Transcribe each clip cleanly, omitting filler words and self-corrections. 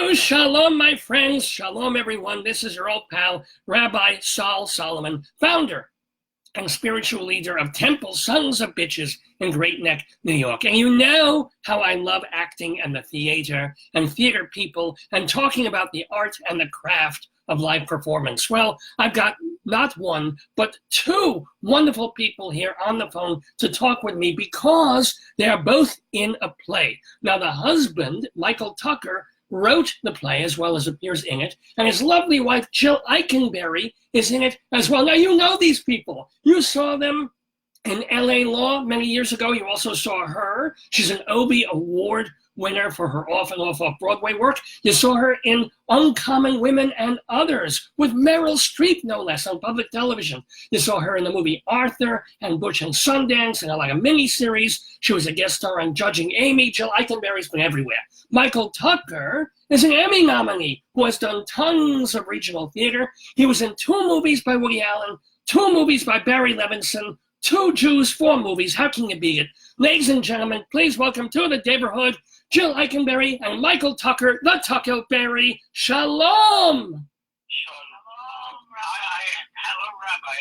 Oh, shalom, my friends. Shalom, everyone. This is your old pal, Rabbi Sol Solomon, founder and spiritual leader of Temple Sons of Bitches in Great Neck, New York. And you know how I love acting and the theater and theater people and talking about the art and the craft of live performance. Well, I've got not one, but two wonderful people here on the phone to talk with me because they are both in a play. Now, the husband, Michael Tucker, wrote the play as well as appears in it, and his lovely wife, Jill Eikenberry, is in it as well. Now, you know these people. You saw them in LA Law many years ago. You also saw her. She's an Obie Award winner for her off-Broadway work. You saw her in Uncommon Women and Others with Meryl Streep, no less, on public television. You saw her in the movie Arthur and Butch and Sundance and like a miniseries. She was a guest star on Judging Amy. Jill Eikenberry's been everywhere. Michael Tucker is an Emmy nominee who has done tons of regional theater. He was in 2 movies by Woody Allen, 2 movies by Barry Levinson, 2 Jews, 4 movies. How can you beat it? Ladies and gentlemen, please welcome to the neighborhood, Jill Eikenberry and Michael Tucker, the Tuckerberry. Shalom! Shalom, Rabbi. Hello, Rabbi.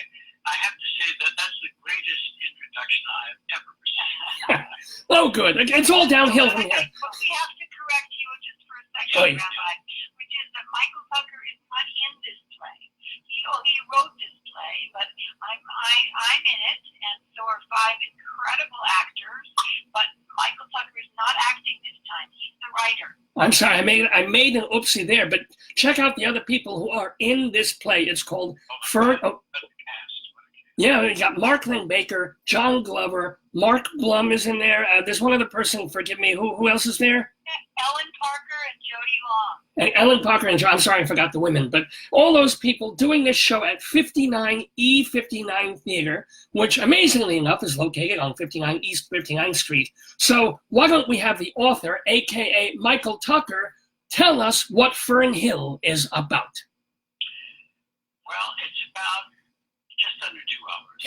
I have to say that that's the greatest introduction I've ever received. Oh, good. It's all downhill from here. But we have to correct you just for a second, Rabbi, which is that Michael Tucker is not in this play. He wrote this play, but I'm in it, and so are 5 incredible actors. But Michael Tucker is not acting this time. He's the writer. I'm sorry, I made an oopsie there, but check out the other people who are in this play. It's called Fern. Oh. Yeah, we got Mark Lynn Baker, John Glover, Mark Blum is in there. There's one other person, forgive me, who else is there? Ellen Parker and Jody Long. And Ellen Parker and John, I'm sorry, I forgot the women, but all those people doing this show at 59E59 Theater, which amazingly enough is located on 59 East 59th Street. So why don't we have the author, AKA Michael Tucker, tell us what Fern Hill is about? Well, it's about just under 2 hours.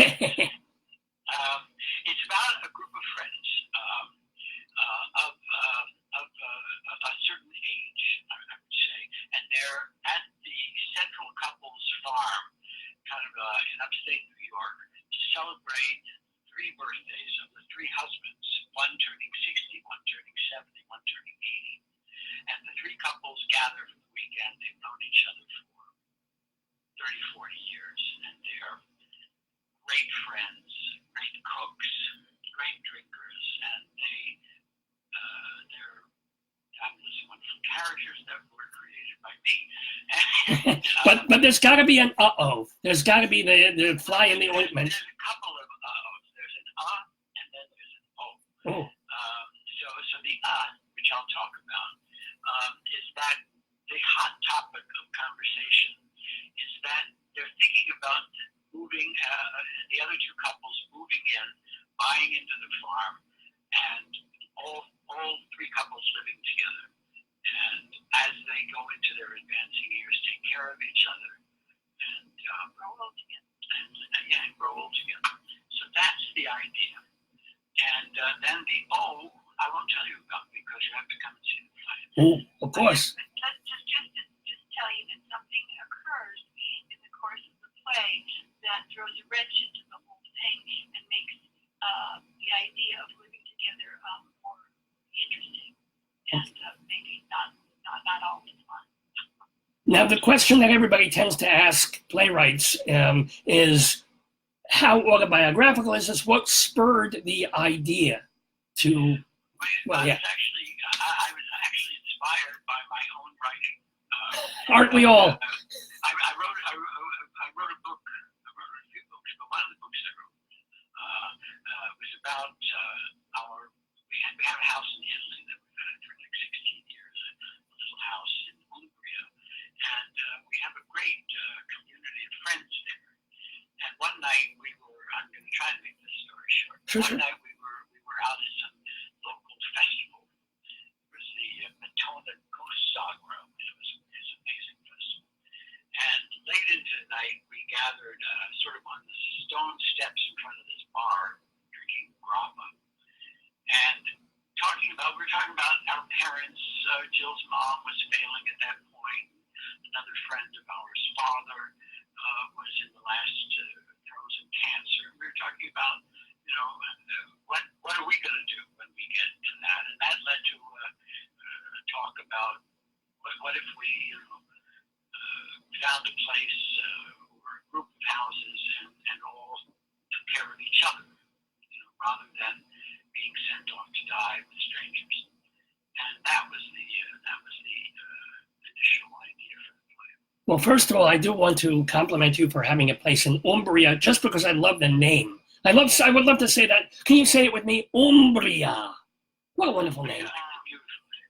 It's about a group of friends of a certain age, I would say, and they're at the Central Couples Farm, kind of in upstate New York, to celebrate 3 birthdays of the 3 husbands, one turning 60, one turning 70, one turning 80. And the 3 couples gather for the weekend. They've known each other for 30, 40 years, and they're great friends, great cooks, great drinkers, and they're fabulous, wonderful characters that were created by me. And, but there's got to be an uh-oh. There's got to be the fly in the ointment. There's a couple of uh-ohs. There's an and then there's an oh. Oh. So the which I'll talk about, is that the hot topic of conversation is that they're thinking about moving, the other 2 couples moving in, buying into the farm, and all 3 couples living together. And as they go into their advancing years, take care of each other and grow old together. And grow old together. So that's the idea. And then the I won't tell you about because you have to come and see the play. Oh, of course. Just tell you that something occurs in the course of the play that throws a wrench into the whole thing and makes the idea of living together more interesting and maybe not always fun. Now, the question that everybody tends to ask playwrights is, how autobiographical is this? What spurred the idea to? Well, yeah. I was actually inspired by my own writing. Aren't we all? I wrote a book. I wrote a few books, but one of the books I wrote was about we had a house in Italy that we've had for like 16 years, a little house in Umbria, and we have a great community of friends there. And one night I'm going to try to make this story short. Sure. One night we were out at some local festival. It was the Matona Sagra. It was an amazing festival. And late into the night, we gathered sort of on the stone steps in front of this bar, drinking grappa. And we're talking about our parents, Jill Jill's mom was failing at that point. Another friend of ours' father was in the last throes of cancer. We were talking about, what are we going to do when we get to that? And that led to talk about what if we found a place or a group of houses and all took care of each other, rather than being sent off to die with strangers. And that was the initial idea for the play. Well, first of all, I do want to compliment you for having a place in Umbria, just because I love the name. I would love to say that. Can you say it with me? Umbria. What a wonderful name.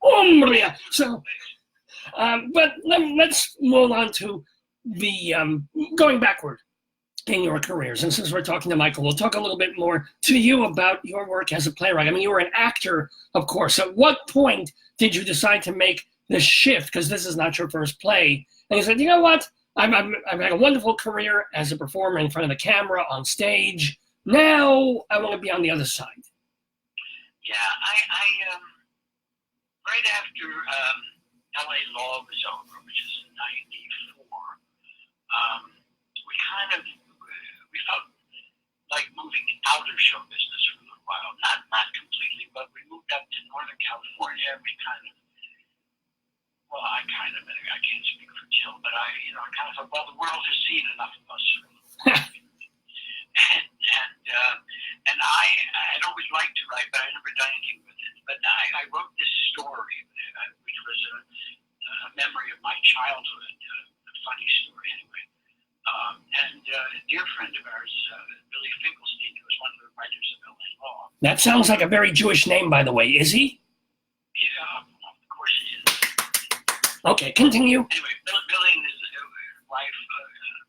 Umbria. So, but let's move on to the going backward in your careers. And since we're talking to Michael, we'll talk a little bit more to you about your work as a playwright. I mean, you were an actor, of course. At what point did you decide to make the shift? Because this is not your first play. And you said, you know what? I've had a wonderful career as a performer in front of the camera, on stage. Now I want to be on the other side. Yeah, I right after LA Law was over, which is in '94, we felt like moving out of show business for a little while. Not completely, but we moved up to Northern California. We I can't speak for Jill, but I kind of thought, well, the world has seen enough of us. And I had always liked to write, but I never done anything with it. But I wrote this story, which was a memory of my childhood, a funny story anyway. And a dear friend of ours, Billy Finkelstein, who was one of the writers of LA Law. That sounds like a very Jewish name, by the way. Is he? Yeah, of course he is. Okay, continue. Anyway, Billy and his wife,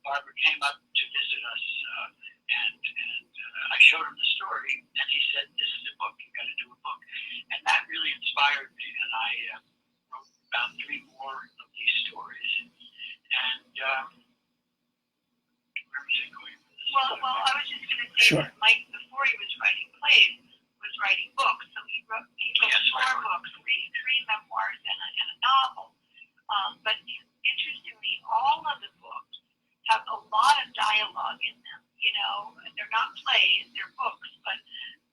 Barbara, came up to visit us, and I showed him the story, and he said, this is a book, you got to do a book. And that really inspired me, and I wrote about 3 more of these stories. And where was I going with this? Well, I was just going to say Sure. that Mike, before he was writing plays, was writing books. So he wrote 4 books, 3 memoirs, and a novel. But interestingly, all of the books have a lot of dialogue in them. They're not plays, they're books, but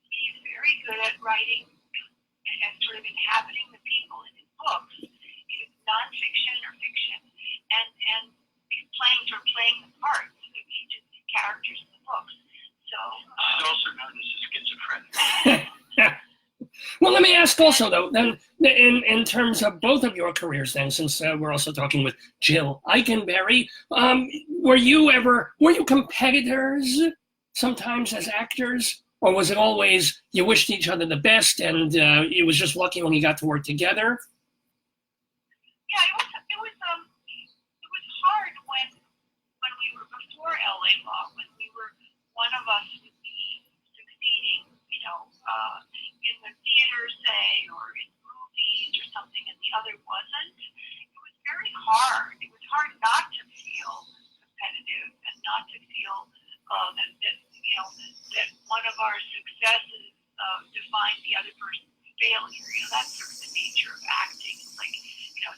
he's very good at writing and sort of inhabiting the people in his books, either nonfiction or fiction, and he's playing the parts of each of the characters in the books. So he's also known as a schizophrenic. Well, let me ask also, though, then in terms of both of your careers, then, since we're also talking with Jill Eikenberry, were you competitors sometimes as actors, or was it always you wished each other the best and it was just lucky when you got to work together? yeah, it was hard when we were before LA Law, when one of us would be succeeding, in the theater, say, or in movies or something, and the other wasn't. It was very hard. It was hard not to feel competitive and not to feel that one of our successes defined the other person's failure. That's sort of the nature of acting. It's like,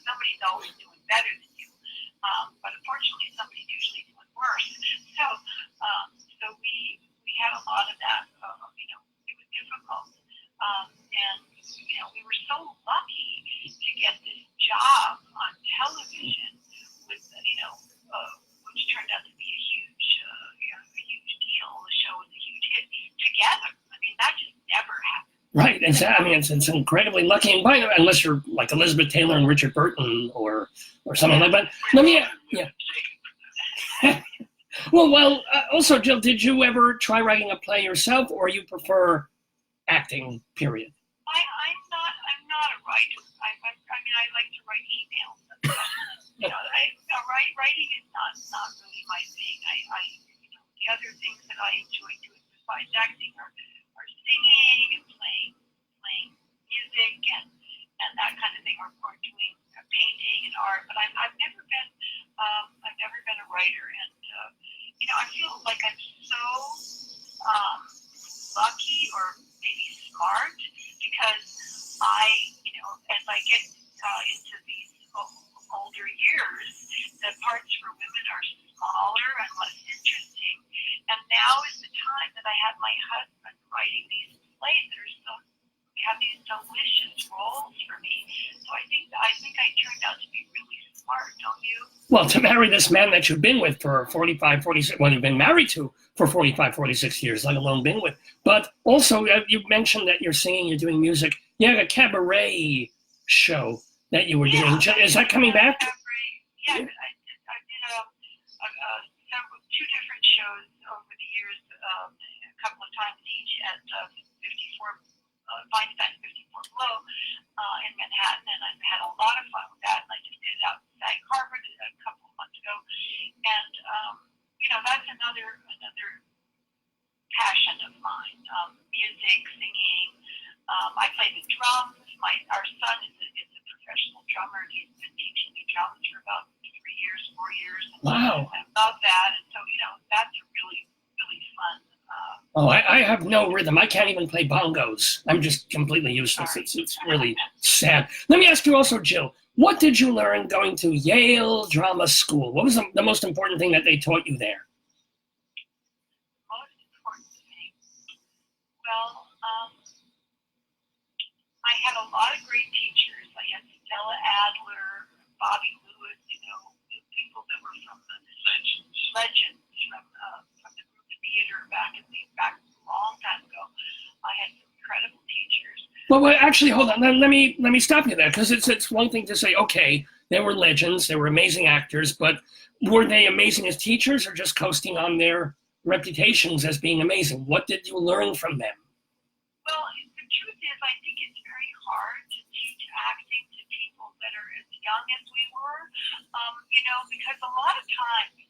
somebody's always doing better than you. But unfortunately, somebody's usually doing worse. So we had a lot of that. It was difficult. And we were so lucky to get this job on television with, which turned out to be a huge deal. The show was a huge hit together. I mean, that just never happened. Right, exactly. It's incredibly lucky, and unless you're like Elizabeth Taylor and Richard Burton or something like that. Let me, Well, also, Jill, did you ever try writing a play yourself, or you prefer acting? Period. I'm not a writer. I like to write emails. Writing is not really my thing. The other things that I enjoy doing besides acting are singing and playing music and that kind of thing, or doing painting and art. But I've never been a writer, and I feel like I'm so lucky or maybe smart, because as I get years, the parts for women are smaller and less interesting. And now is the time that I have my husband writing these plays that are so have these delicious roles for me. So I think I turned out to be really smart, don't you? Well, to marry this man that you've been with for 45, 46, well, you've been married to for 45, 46 years, let alone been with. But also, you mentioned that you're singing, you're doing music. You had a cabaret show that you were doing. Is that coming back? Yeah, I did two different shows over the years, a couple of times each at 54 Feinstein 54 Below in Manhattan, and I've had a lot of fun with that. And I just did it out in Sag Harbor a couple of months ago, and that's another passion of mine. Music, singing. I play the drums. Our son is a professional drummer. He's been teaching me drums for about 3 years, 4 years. And wow! I love that, and so that's a really, really fun. I have no rhythm. I can't even play bongos. I'm just completely useless. It's really sad. Let me ask you also, Jill, what did you learn going to Yale Drama School? What was the most important thing that they taught you there? Most important thing? Well, I had a lot of great teachers. I had Stella Adler, Bobby Lewis, people that were from the legends from the group theater back a long time ago. I had some incredible teachers. Well, actually, hold on. Let me stop you there, because it's one thing to say, okay, they were legends, they were amazing actors, but were they amazing as teachers or just coasting on their reputations as being amazing? What did you learn from them? Well, the truth is, I think it's very hard to teach acting to people that are as young as we were, because a lot of times,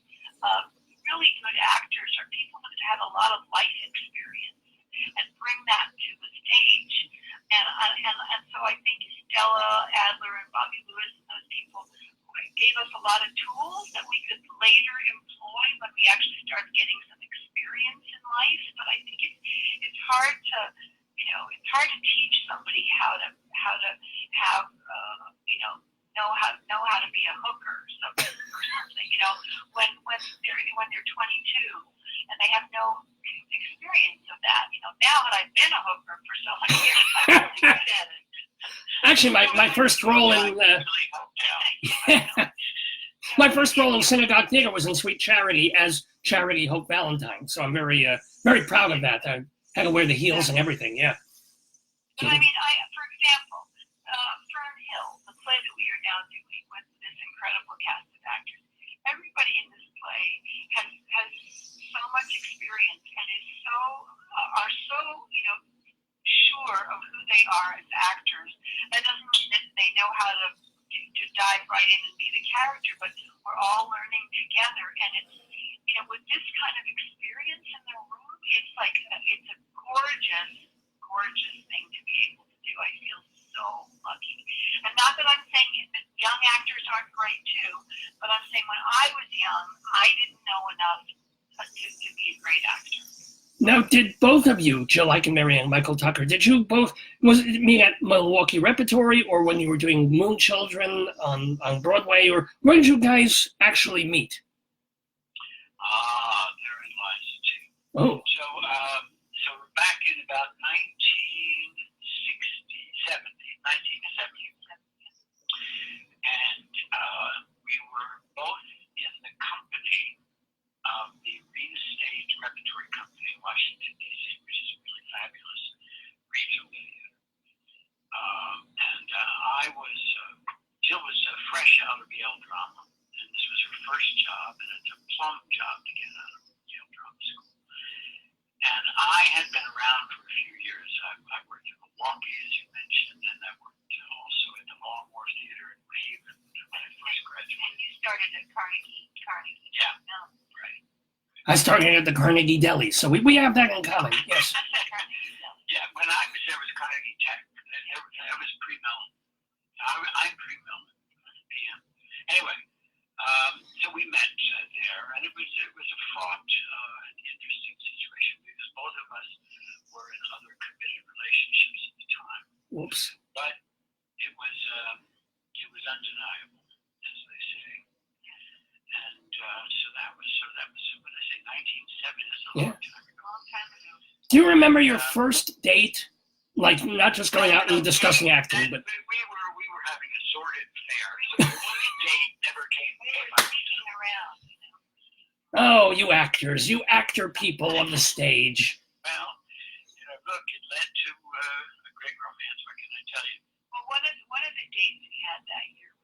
really good actors are people that have had a lot of life experience and bring that to the stage. And so I think Stella Adler and Bobby Lewis and those people gave us a lot of tools that we could later employ when we actually started getting some experience in life. But I think it's hard to teach somebody how to have know how to be a hooker or something. When they're 22 and they have no experience of that. Now that I've been a hooker for so many years, I'm really good at it. Actually, my first role in my first role in Synagogue Theater was in Sweet Charity as Charity Hope Valentine. So I'm very very proud of that. I had to wear the heels and everything. Yeah. But I mean, for example, Fern Hill, the play that we are now doing with this incredible cast of actors. Everybody in this play has so much experience and are so sure of who they are as actors. That doesn't mean that they know how to dive right in and be the character, but we're all learning together. And it's with this kind of experience in the room, it's a gorgeous thing to be able to do. I feel so lucky. And not that I'm saying that young actors aren't great too, but I'm saying when I was young, I didn't know enough to be a great actor. Now, did both of you, Jill Eikenberry and Michael Tucker, was it meet at Milwaukee Repertory or when you were doing Moon Children on Broadway, or where did you guys actually meet? Therein lies the two. Oh. So back in about 1970, and we were both in the company of the Arena Stage Repertory Company in Washington, D.C., which is a really fabulous regional theater. Jill was fresh out of Yale Drama, and this was her first job, and it's a plum job to get out of Yale Drama School. And I had been around for a few years. I worked in Milwaukee, as you mentioned, and I worked also at the Long Wharf Theater in Haven when I first graduated. And you started at Carnegie. Yeah, right. I started at the Carnegie Deli, so we have that in common, yes. Yeah, when I was there was Carnegie Tech. That was pre-Mellon. I'm pre-Mellon, PM. Anyway, so we met there, and it was a fraught, interesting situation because both of us were in other committed relationships at the time. Whoops. But it was undeniable, as they say. So that was, what did I say, 1970. That's a Yeah. long time ago. Long time ago. Do you remember your first date? Like, not just going out and discussing acting, but... We were having a sordid affair, so the first date never came. We were sneaking around, you know. Oh, you actors, you actor people on the stage. Well, you know, look, it led to a great romance. What can I tell you? Well, one of the dates we had that year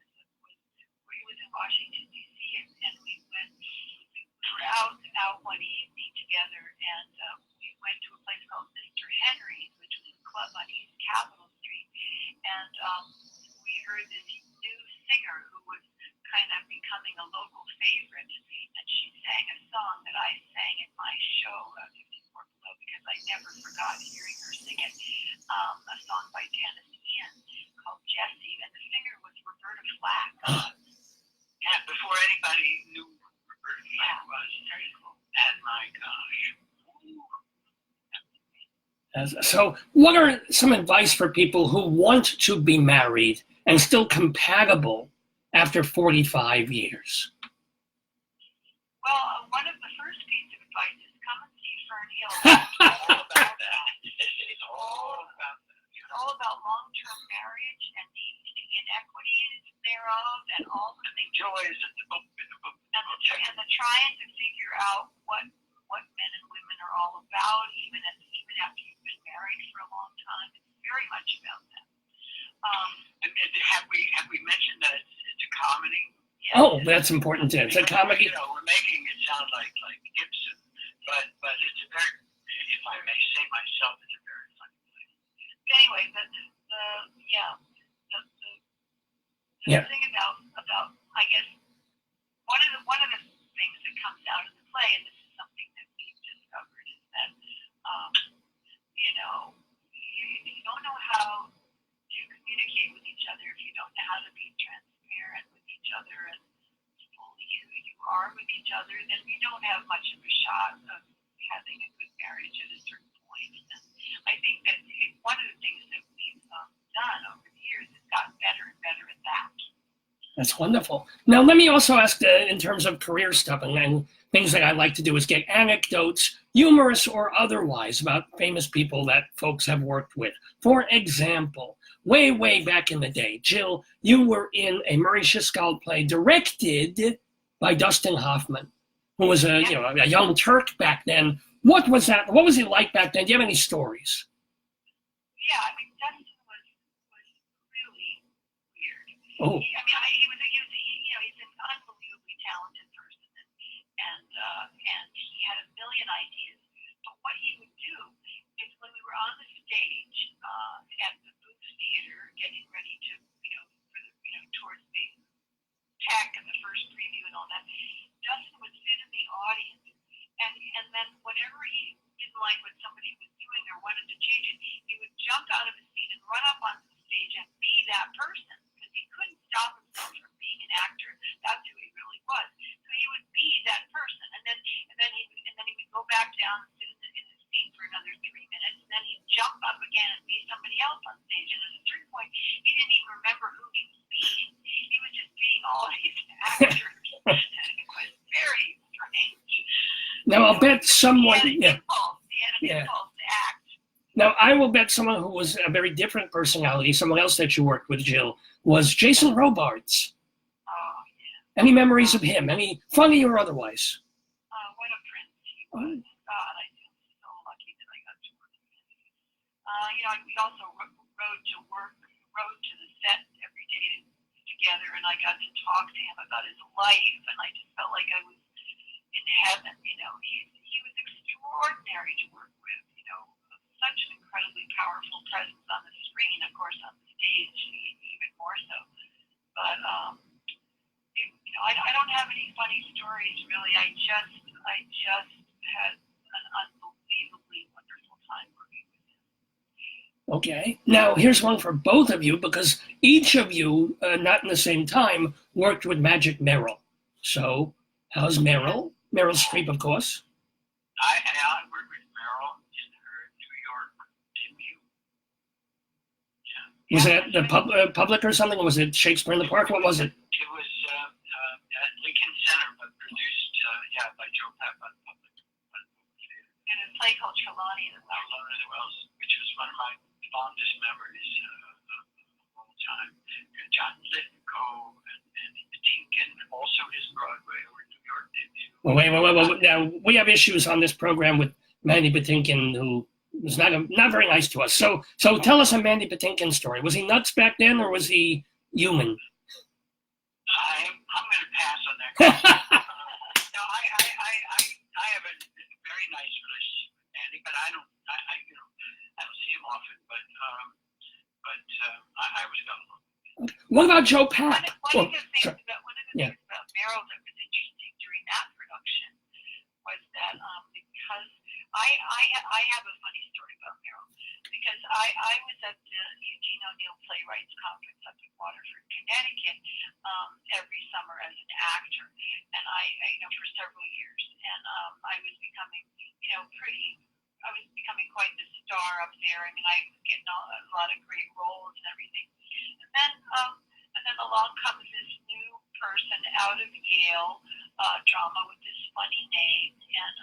was in Washington D.C. and we were out one evening together, and we went to a place called Mr. Henry's, which was a club on East Capitol Street, and we heard this new singer who was kind of becoming a local favorite, and she sang a song that I sang in my show, 54 Below, because I never forgot hearing her sing it, a song by Janice Ian called Jessie, and the singer was Roberta Flack. Yeah, before anybody knew who Roberta Flack was. Very cool. And my gosh. So what are some advice for people who want to be married and still compatible after 45 years? Well, one of the first pieces of advice is come and see Fern Hill. All about that. It's all about that. It's all about long-term marriage and the inequities thereof, and all the things. Joys in the book. And the trying to figure out what men and women are all about, even after you've been married for a long time. It's very much about that. And have we mentioned that it's a comedy? Yes. Oh, that's important too. It's a comedy. You know, we're making it sound like Gibson, but it's a very, if I may say myself, it's a very funny play. Anyway, the thing about I guess one of the things that comes out of the play, and this is something that we've discovered, is that you know, you don't know how to communicate with each other if you don't know how to be transparent with each other and fully who you are with each other, then we don't have much of a shot of having a good marriage at a certain point. And I think that one of the things that we've done over the years is gotten better and better at that. That's wonderful. Now, let me also ask in terms of career stuff and things that I like to do is get anecdotes, humorous or otherwise, about famous people that folks have worked with. For example, way back in the day, Jill, you were in a Murray Schiskal play directed by Dustin Hoffman, who was a young Turk back then. What was that? What was it like back then? Do you have any stories? Yeah, I mean, Dustin was really weird. Oh. He's an unbelievably talented person, and he had a million ideas. But what he would do is when we were on the stage at the Booth Theater, getting ready to, towards the tech and the first preview and all that, Dustin would sit in the audience, and then whenever he didn't like what somebody was doing or wanted to change it, he would jump out of his seat and run up on the stage and be that person, because he couldn't stop himself from being an actor. That's who he really was. So he would be that person, and then he would go back down and sit in his seat for another 3 minutes, and then he'd jump up again and be somebody else on stage. And at a certain point, he didn't even remember who he was being. He was just being all these actors. It was very strange. Now, I'll bet someone... He had an impulse to act. Now, I will bet someone who was a very different personality, someone else that you worked with, Jill, was Jason Robards. Oh, yeah. Any memories of him? Any funny or otherwise? What a prince he was. God, I feel so lucky that I got to work with him. We also rode to the set every day together, and I got to talk to him about his life, and I just felt like I was in heaven. He was extraordinary to work with. Such an incredibly powerful presence on the screen, of course, on the stage even more so. But I don't have any funny stories really. I just had an unbelievably wonderful time working with him. Okay. Now, here's one for both of you, because each of you, not in the same time, worked with Magic Meryl. So, how's Meryl? Meryl Streep, of course. I worked with Meryl in her New York debut. Yeah. Was it the public or something? Or was it Shakespeare in the Park? What was it? It was at Lincoln Center, but produced by play called Trelawney in the Wells. Trelawney in the Wells, which was one of my fondest memories of all time. And John Lithgow and Mandy Patinkin, also his Broadway or New York debut. Well, wait. Now, we have issues on this program with Mandy Patinkin, who was not very nice to us. So tell us a Mandy Patinkin story. Was he nuts back then, or was he human? I'm going to pass on that question. No, I have a very nice relationship with Mandy, but I don't see him often. But I was gullible. What about Joe Papp? One of the things about Meryl that was interesting during that production was that because I have a funny story about Meryl, because I was at the Eugene O'Neill Playwrights Conference up in Waterford, Connecticut, every summer as an actor, and I for several years, and I was becoming quite the star up there. I mean, I was getting a lot of great roles and everything, and then along comes this new person out of Yale drama with this funny name, and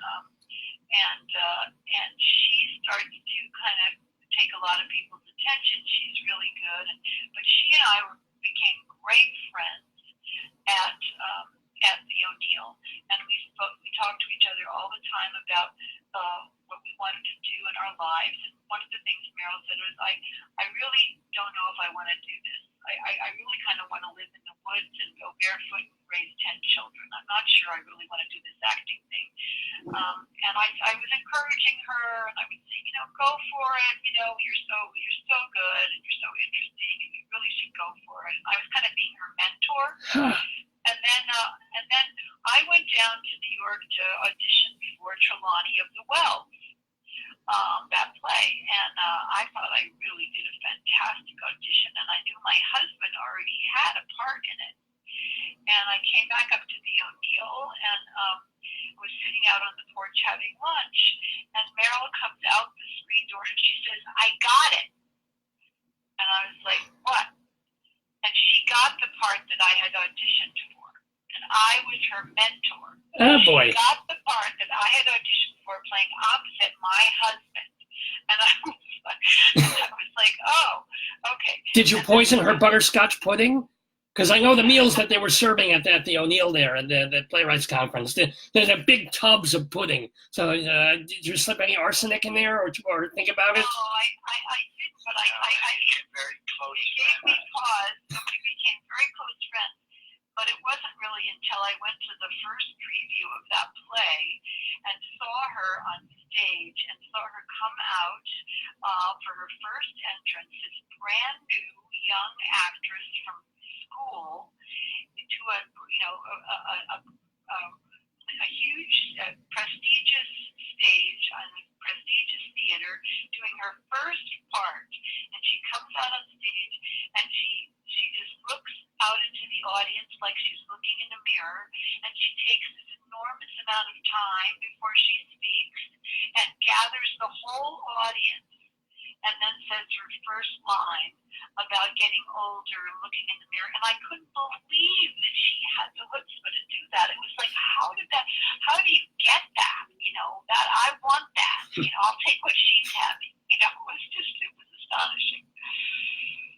she starts to kind of take a lot of people's attention. She's really good, but she and I became great friends at the O'Neill, and we talked to each other all the time about what we wanted to do in our lives. And one of the things Meryl said was, I really don't know if I want to do this. I really kind of want to live in the woods and go barefoot and raise 10 children. I'm not sure I really want to do this acting thing. And I was encouraging her, and I would say, go for it. You're so good, and you're so interesting, and you really should go for it. And I was kind of being her mentor. And then I went down to New York to audition for Trelawney of the Wells, that play, and I thought I really did a fantastic audition, and I knew my husband already had a part in it. And I came back up to the O'Neill, and was sitting out on the porch having lunch, and Meryl comes out the screen door, and she says, "I got it." And I was like, "What?" And she got the part that I had auditioned for, and I was her mentor. Oh, boy. She got the part that I had auditioned for, playing opposite my husband. And I was like, oh, okay. Did you poison her butterscotch pudding? Because I know the meals that they were serving at the O'Neill there at the Playwrights Conference, there's a big tubs of pudding. So did you slip any arsenic in there or think about it? No, I didn't, but I became very close. It gave me pause, and we became very close friends. But it wasn't really until I went to the first preview of that play and saw her on stage and saw her come out for her first entrance, this brand new young actress from school, to a huge, prestigious stage on a prestigious theater, doing her first part. And she comes out on stage, and she just looks out into the audience like she's looking in a mirror, and she takes this enormous amount of time before she speaks and gathers the whole audience, and then says her first line about getting older and looking in the mirror. And I couldn't believe that she had the chutzpah to do that. It was like, how do you get that? That I want that. I'll take what she's having. It was astonishing.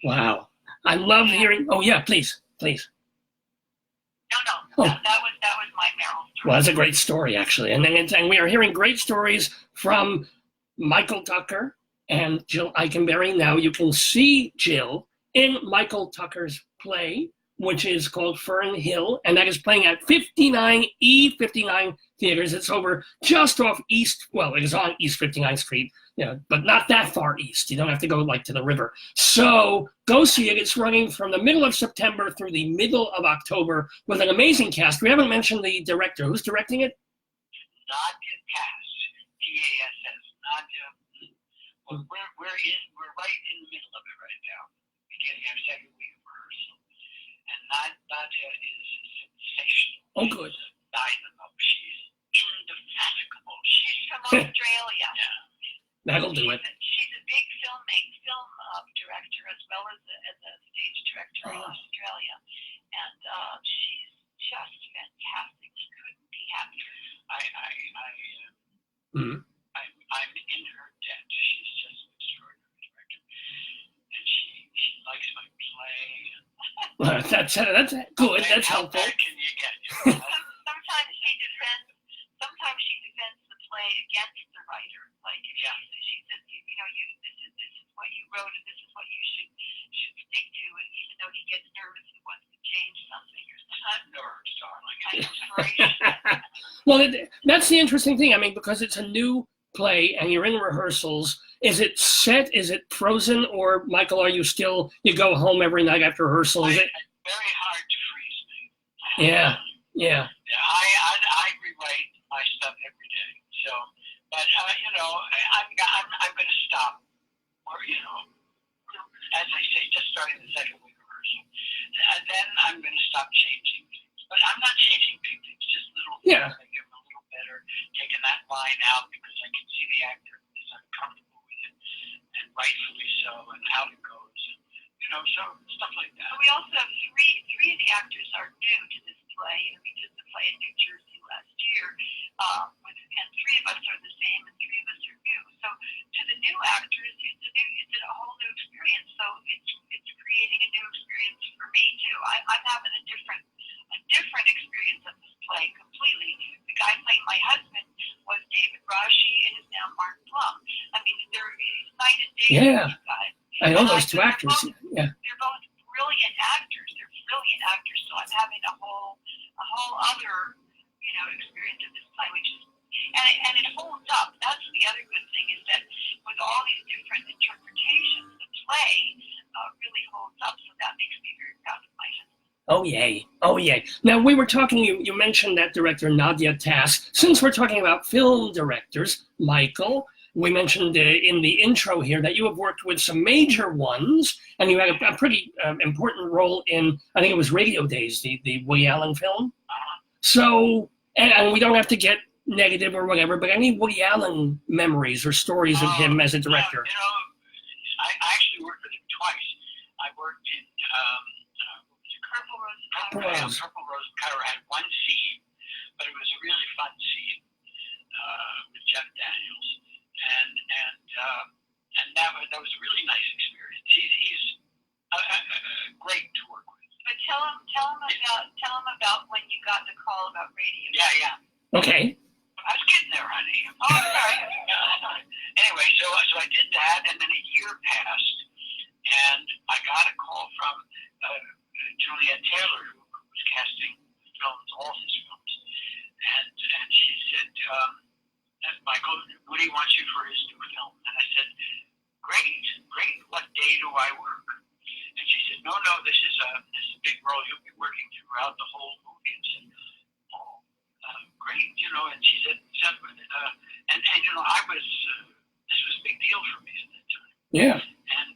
Wow. I love hearing. Oh yeah, please. No. Oh. That was my Meryl story. Well, that's a great story, actually. And we are hearing great stories from Michael Tucker and Jill Eikenberry. Now you can see Jill in Michael Tucker's play, which is called Fern Hill, and that is playing at 59E59 Theaters. It's over just off East. Well, it is on East 59th Street. But not that far east. You don't have to go to the river. So go see it. It's running from the middle of September through the middle of October with an amazing cast. We haven't mentioned the director. Who's directing it? Nadia Tass, T-A-S-S. Nadia. Well, we're right in the middle of it right now. Beginning our second week of rehearsal, and Nadia is sensational. Oh, good. She's a dynamo. She's indefatigable. She's from Australia. Yeah. That'll do it. She's a big film director as well as a stage director in Australia, and she's just fantastic. She couldn't be happier. I That's good. That's How helpful. bad can you get? Sometimes she defends the play against the writer. Like if she says, this is what you wrote and this is what you should stick to, and even though he gets nervous and wants to change something, you're not nervous, darling. I inspiration. Well, that's the interesting thing. I mean, because it's a new play and you're in rehearsals. Is it set? Is it frozen? Or Michael, are you still? You go home every night after rehearsal? Is it? Very hard to freeze me. Yeah. I rewrite my stuff every day. So, but I'm going to stop. Or as I say, just starting the second week rehearsal. Then I'm going to stop changing things. But I'm not changing big things, just little things that make it a little better. Taking that line out because I can see the actor is uncomfortable with it, and rightfully so, and how it goes, and so stuff like that. We also have three of the actors are new to this play, and we did the play in New Jersey last year. And three of us are the same, and three of us are new. So to the new actors, it's a whole new experience. So it's creating a new experience for me too. I'm having a different experience of this play completely. The guy playing my husband was David Rashi and is now Mark Plum. I mean, they're night and day. Yeah. These guys. I know those two actors. Yeah. They're both brilliant actors. So I'm having a whole other experience of this play, which is and it holds up. That's the other good thing is that with all these different interpretations, the play really holds up. So that makes me very proud of myself. Oh yay. Now we were talking. You mentioned that director Nadia Tass. Since we're talking about film directors, Michael. We mentioned in the intro here that you have worked with some major ones, and you had a pretty important role in, I think it was Radio Days, the Woody Allen film. So, and we don't have to get negative or whatever, but any Woody Allen memories or stories of him as a director? I actually worked with him twice. I worked in Purple Rose. Purple Rose Cutter. I had one scene, but it was a really fun scene with Jeff Daniels. And that was a really nice experience. He's great to work with. But tell him about when you got the call about radio. Yeah. Okay. I was getting there, honey. Oh, sorry. Anyway, so I did that, and then a year passed, and I got a call from Juliet Taylor, who was casting films, all his films, and she said, Michael, Woody wants you for his new film. And I said, great. What day do I work? And she said, no, this is a big role. You'll be working throughout the whole movie. And I said, great, And she said, I was, this was a big deal for me at that time. Yeah. And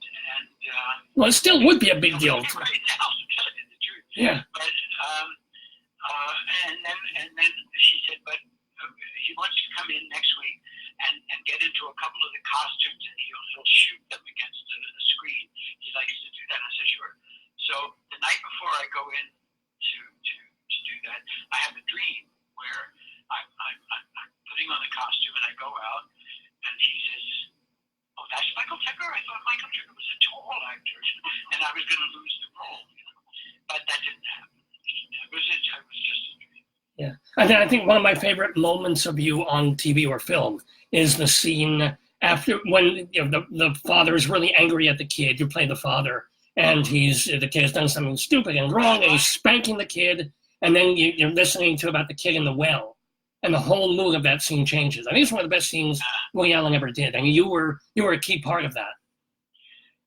well, it still would be a big deal. Right now, to tell you the truth. Yeah. But and then she said, but he wants to come in next week and get into a couple of the costumes, and he'll shoot them against the screen. He likes to do that. I said, sure. So the night before I go in to do that, I have a dream where I'm putting on the costume, and I go out, and he says, oh, that's Michael Tucker? I thought Michael Tucker was a tall actor, and I was going to lose the role. But that didn't happen. It was just a dream. Yeah, and then I think one of my favorite moments of you on TV or film is the scene after when the father is really angry at the kid. You play the father, and the kid has done something stupid and wrong, and he's spanking the kid, and then you're listening to about the kid in the well, and the whole mood of that scene changes. I think it's one of the best scenes Woody Allen ever did, and you were a key part of that.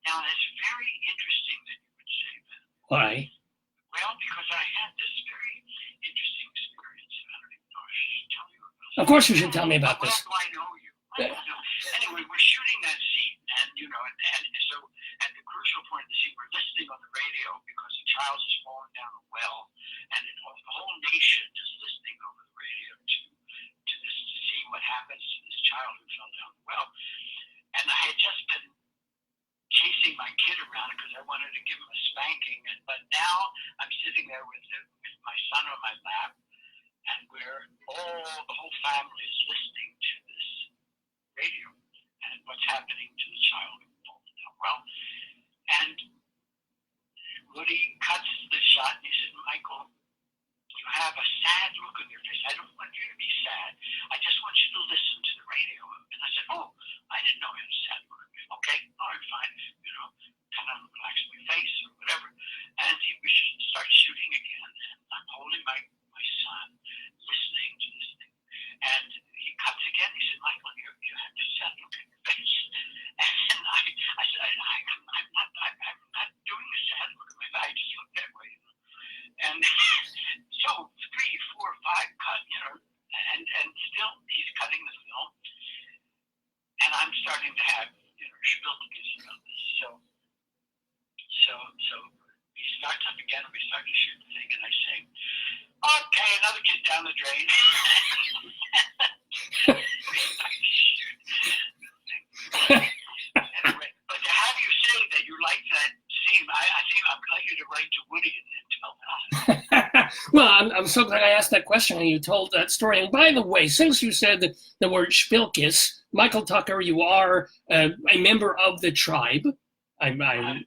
Now that's very interesting that you would say that. Why? Well, because I had this very interesting experience. I don't even know if I should tell you about it. Of course you should tell me about this. Well, I know you. Anyway, we're shooting that scene, and so at the crucial point of the scene, we're listening on the radio because a child is falling down a well, and the whole nation is listening over the radio to see what happens to this child who fell down the well. And I had just been chasing my kid around because I wanted to give him a spanking, but now I'm sitting there with my son on my lap, and the whole family is listening to this radio and what's happening to the child who falls down. Well, and Woody cuts the shot and he said, Michael, you have a sad look on your face. I don't want you to be sad. I just want you to listen to the radio. And I said, oh, I didn't know he had a sad look. Okay, all right, fine. Kind of relax my face or whatever. And we should start shooting again. And I'm holding my son, listening to this thing. And he cuts again. He said, Michael, you have this sad look on your face. And I said, I'm not doing a sad look on my face. I just look that way. And so 3, 4, 5 cut, and still he's cutting the film. And I'm starting to have, schmilkes about this. So he starts up again, and we start to shoot the thing, and I say, okay, another kid down the drain. Anyway, but to have you say that you like that scene, I think I'd like you to write to Woody and tell that. Well, I'm so glad I asked that question and you told that story. And by the way, since you said the word Spilkis, Michael Tucker, you are a member of the tribe. I certainly am.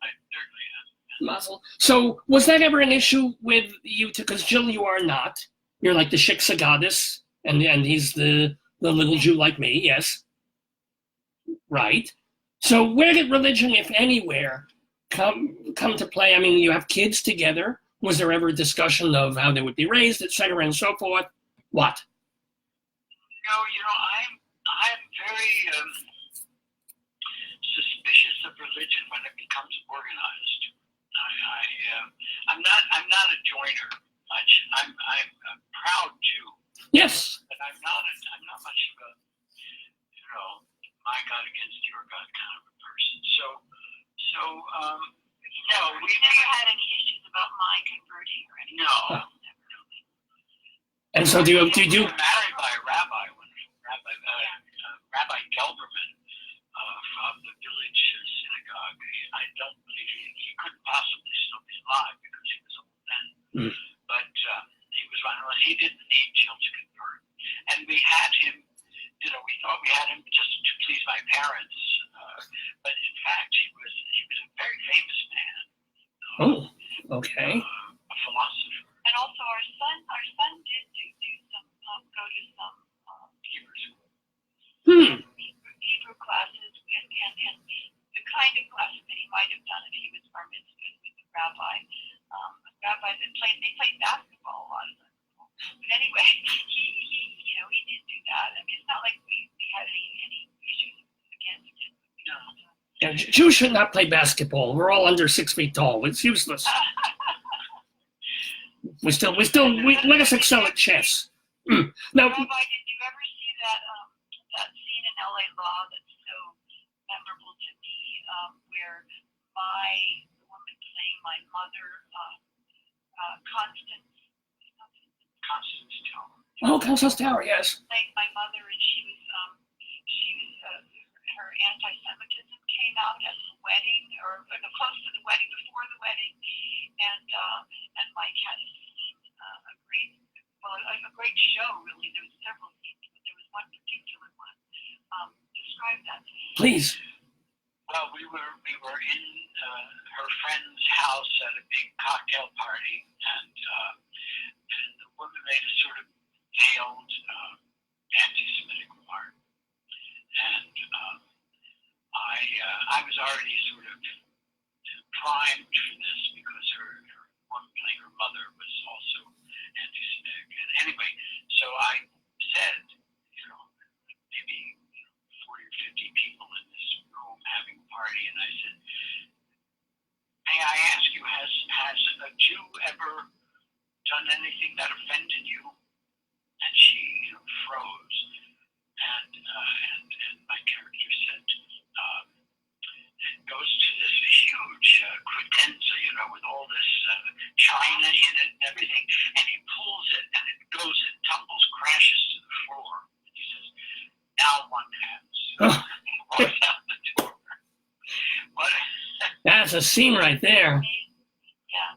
Muzzle. So was that ever an issue with you? Because Jill, you are not. You're like the Shiksa goddess, and he's the little Jew like me. Yes. Right. So where did religion, if anywhere, come to play? I mean, you have kids together. Was there ever a discussion of how they would be raised, etc., and so forth? What? No, I'm very suspicious of religion when it becomes organized. I'm not a joiner much. I'm a proud Jew. Yes. But I'm not much of a my God against your God kind of a person. So no, we never had any issues about my converting or anything. No. And so do you married by a rabbi, Rabbi Gelberman from the village synagogue. I don't believe he couldn't possibly still be alive because he was old then. But he was one. He didn't need Jill to convert, and we had him. We thought we had him just to please my parents, but in fact he was a very famous man. Oh, okay. A philosopher. And also our son did do some go to some Hebrew school. Hebrew classes and the kind of classes that he might have done if he was bar mitzvah with the rabbi. Rabbis that played basketball a lot of them. But anyway, he did do that. I mean, it's not like we had any issues against it. No. Yeah, Jews should not play basketball. We're all under 6 feet tall. It's useless. We let us excel at chess. Now, Rabbi, did you ever see that scene in LA Law that's so memorable to me, where the woman playing my mother, Constance Tower. Oh, Constance Tower, yes. Playing my mother, and she was her anti-Semitism came out at the wedding, or close to the wedding, before the wedding, and Mike had a scene, a great show, really. There was several scenes, but there was one particular one. Describe that scene. Please. Well, we were in her friend's house at a big cocktail party, and the woman made a sort of veiled anti-Semitic remark, and I was already sort of primed for this because her woman playing her mother was also anti-Semitic, and anyway, so I said, maybe 40 or 50 people in this room having a party, and I said, may I ask you, has a Jew ever done anything that offended you? And she froze, and my character said, it goes to this huge credenza, with all this china in it and everything, and he pulls it, and it goes and tumbles, crashes to the floor. And he says, now one has. Walks out the door. What? That's a scene right there. Yeah.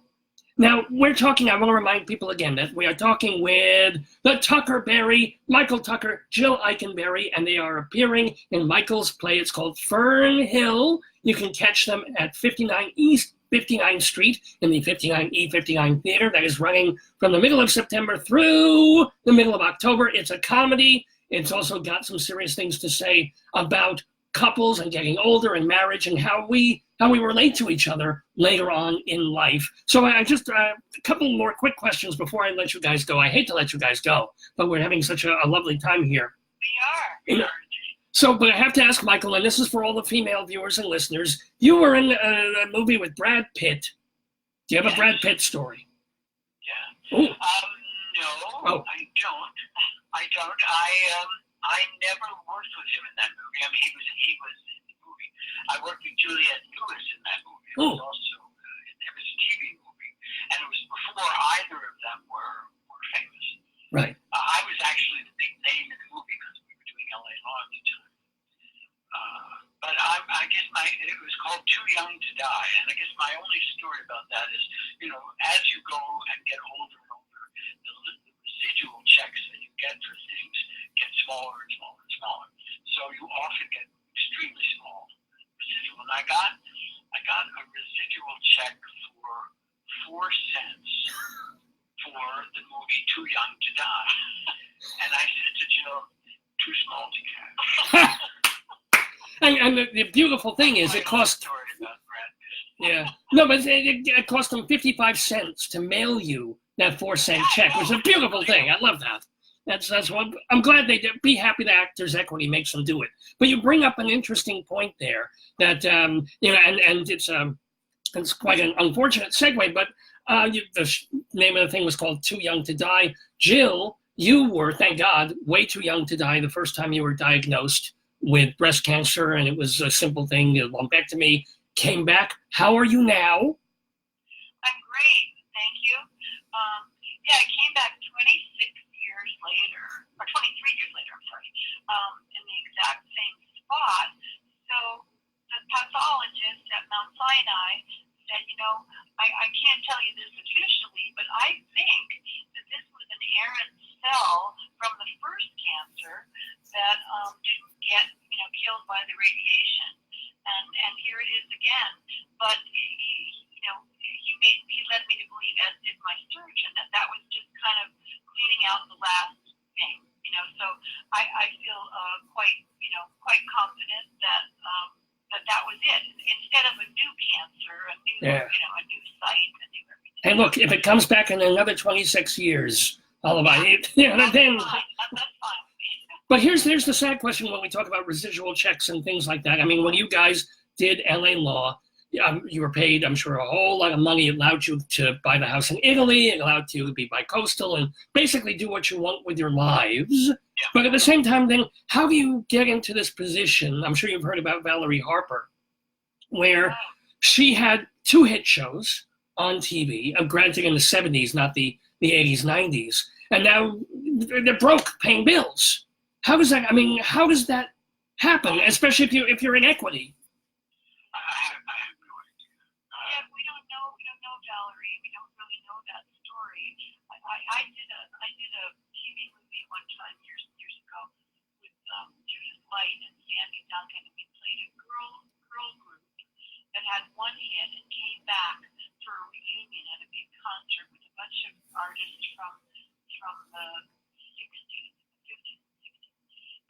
Now, we're talking, I want to remind people again that we are talking with the Tuckerberry, Michael Tucker, Jill Eikenberry, and they are appearing in Michael's play. It's called Fern Hill. You can catch them at 59 East 59th Street in the 59E59 Theater that is running from the middle of September through the middle of October. It's a comedy. It's also got some serious things to say about couples and getting older and marriage and how we relate to each other later on in life. So I just, a couple more quick questions before I let you guys go. I hate to let you guys go, but we're having such a lovely time here. We are. So, but I have to ask, Michael, and this is for all the female viewers and listeners, you were in a movie with Brad Pitt. Do you have a Brad Pitt story? Yeah. Ooh. No, Oh. I don't. I never worked with him in that movie. I mean, he was in the movie. I worked with Juliette Lewis in that movie. It was also it was a TV movie, and it was before either of them were famous. Right. I was actually the big name in the movie because we were doing LA Law at the time. But I guess it was called Too Young to Die, and I guess my only story about that is, as you go and get older and older, the residual checks that you get for things get smaller and smaller and smaller. So you often get extremely small residual. And I got a residual check for 4 cents for the movie Too Young to Die. And I said to Jill, too small to cash. And the beautiful thing is it cost... Yeah. No, but it cost them 55 cents to mail you that 4-cent check. It was a beautiful thing. I love that. That's what I'm glad they did. Be happy that Actors Equity makes them do it. But you bring up an interesting point there that and it's quite an unfortunate segue. But the name of the thing was called Too Young to Die. Jill, you were, thank God, way too young to die the first time you were diagnosed with breast cancer, and it was a simple thing, a lumpectomy. Came back. How are you now? I'm great, thank you. I came back 26 years later, or 23 years later, I'm sorry, in the exact same spot. So the pathologist at Mount Sinai said, I can't tell you this officially, but I think that this was an errant cell from the first cancer that didn't get, killed by the radiation. And here it is again. But he led me to believe, as did my surgeon, that was just kind of cleaning out the last thing. So I feel quite confident that was it. Instead of a new cancer, a new site, a new everything. Hey, look, if it comes back in another 26 years, then. That's fine. But here's the sad question when we talk about residual checks and things like that. I mean, when you guys did LA Law, you were paid, I'm sure, a whole lot of money. It allowed you to buy the house in Italy. It allowed you to be bi-coastal and basically do what you want with your lives. Yeah. But at the same time, then, how do you get into this position? I'm sure you've heard about Valerie Harper, where she had 2 hit shows on TV, granted in the 70s, not the 80s, 90s. And now they're broke paying bills. How does that happen, especially if you're in equity? I have no idea. Yeah, we don't know Valerie. We don't really know that story. I did a TV movie one time years ago with Judith Light and Sandy Duncan, and we played a girl group that had 1 hit and came back for a reunion at a big concert with a bunch of artists from the 60s, 50s, 60s.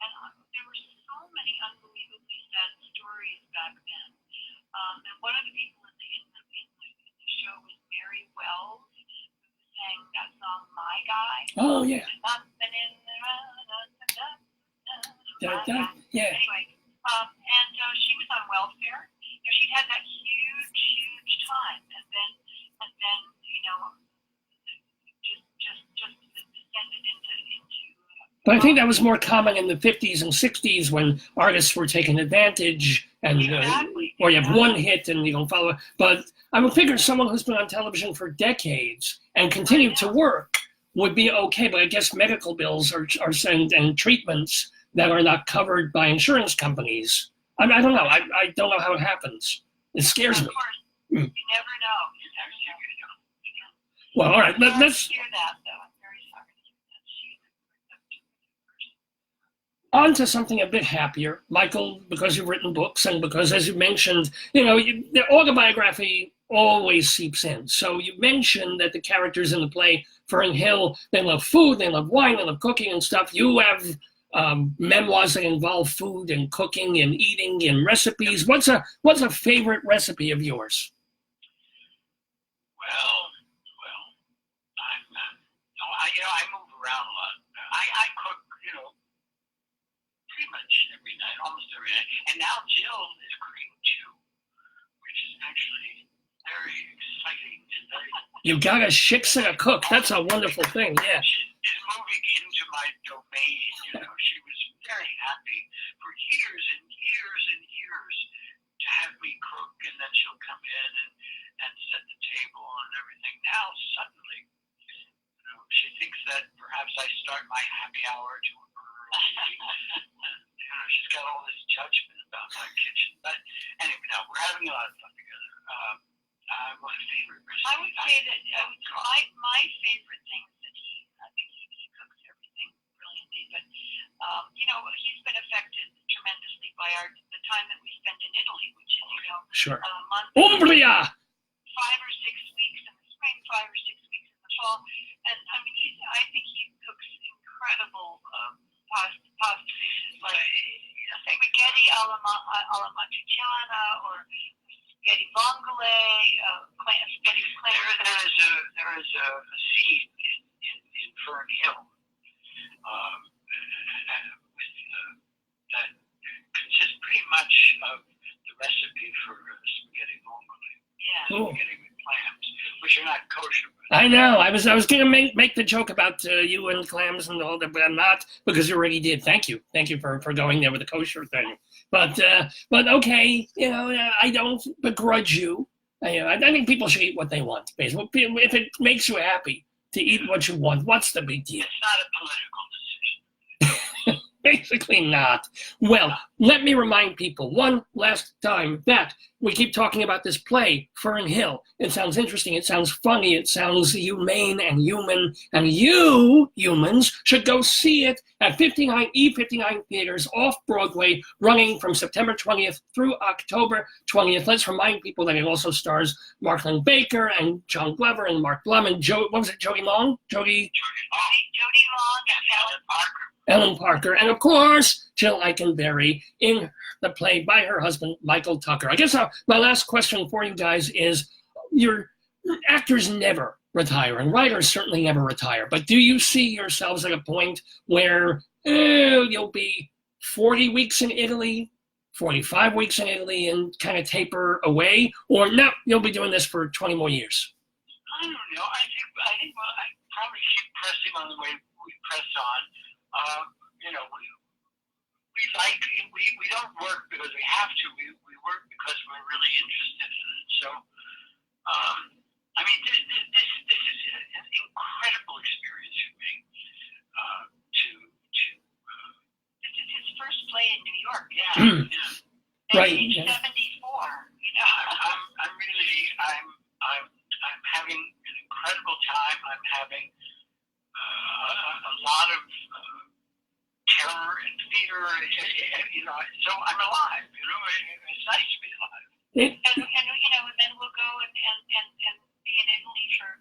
And there were so many unbelievably sad stories back then. And one of the people in the show was Mary Wells, who sang that song "My Guy." Oh yeah. Yeah. Anyway, and she was on welfare. She'd had that huge time, and then just descended into. But I think that was more common in the 50s and 60s when artists were taken advantage, and or you have 1 hit and you don't follow. But I would figure someone who's been on television for decades and continued to work would be okay. But I guess medical bills are and treatments that are not covered by insurance companies. I don't know. I don't know how it happens. It scares me. Of course, you never know. Well, all right. Let's hear that, though. I'm very sorry to hear that. on to something a bit happier, Michael, because you've written books and because, as you mentioned, the autobiography always seeps in. So you mentioned that the characters in the play, Fern Hill, they love food, they love wine, they love cooking and stuff. You have memoirs that involve food and cooking and eating and recipes. What's a favorite recipe of yours? Well, I move around a lot. I cook, pretty much every night, almost every night. And now Jill is cooking too, which is actually very exciting. You got a shiksa to cook. That's a wonderful thing, yeah. She's moving into my domain, She was very happy for years and years and years to have me cook, and then she'll come in and set the table and everything. Now, suddenly, she thinks that perhaps I start my happy hour too early. She's got all this judgment about my kitchen. But anyway, no, we're having a lot of fun together. What favorite recipe? I would say that my favorite things that I think he cooks everything brilliantly, but he's been affected tremendously by the time that we spend in Italy, which is sure. a month, Umbria! 5 or 6 weeks in the spring, 5 or 6 weeks in the fall, and I think he cooks incredible pasta dishes like spaghetti alla matriciana or spaghetti vongole, spaghetti with clams. There is a scene in Fern Hill that consists pretty much of the recipe for spaghetti vongole. Yeah. Spaghetti with clams, which are not kosher. I know. I was going to make the joke about you and clams and all that, but I'm not, because you already did. Thank you for going there with the kosher thing. But okay, I don't begrudge you. I think people should eat what they want. Basically, if it makes you happy to eat what you want, what's the big deal? It's not a political decision. Basically not. Well, let me remind people one last time that we keep talking about this play, Fern Hill. It sounds interesting. It sounds funny. It sounds humane and human. And you, humans, should go see it at 59E59 Theaters off-Broadway, running from September 20th through October 20th. Let's remind people that it also stars Marklyn Baker and John Glover and Mark Blum and Jody Long? Jody Long and Ellen Parker, and of course, Jill Eikenberry in the play by her husband, Michael Tucker. I guess my last question for you guys is, your actors never retire, and writers certainly never retire, but do you see yourselves at a point where you'll be 40 weeks in Italy, 45 weeks in Italy, and kind of taper away, or no, you'll be doing this for 20 more years? I don't know. I think I probably keep pressing on the way we press on. We don't work because we have to. We work because we're really interested in it. So, this is an incredible experience for me. This is his first play in New York. Yeah. Right. Age 74. I'm having an incredible time. I'm having a lot of terror and fear, so I'm alive, it's nice to be alive. And then we'll go and be in Italy for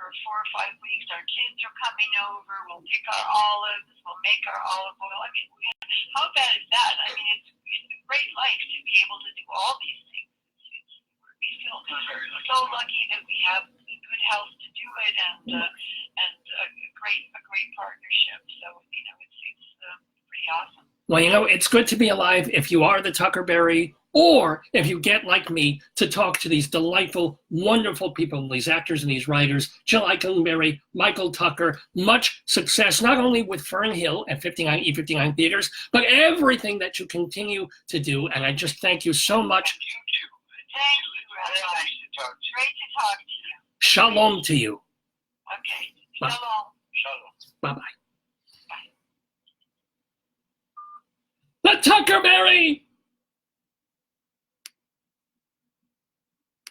4 or 5 weeks. Our kids are coming over, we'll pick our olives, we'll make our olive oil. How bad is that? It's a great life to be able to do all these things. We feel so lucky that we have good health to do it and a great partnership. So it's pretty awesome. Well, it's good to be alive if you are the Tuckerberry, or if you get, like me, to talk to these delightful, wonderful people, these actors and these writers, Jill Eikenberry, Michael Tucker. Much success, not only with Fern Hill at 59E59 Theaters, but everything that you continue to do. And I just thank you so much. You too. Thank you. Very nice to talk to you. Great to talk to you. Shalom to you. Okay. Bye. Shalom. Shalom. Bye-bye. The Tuckerberry!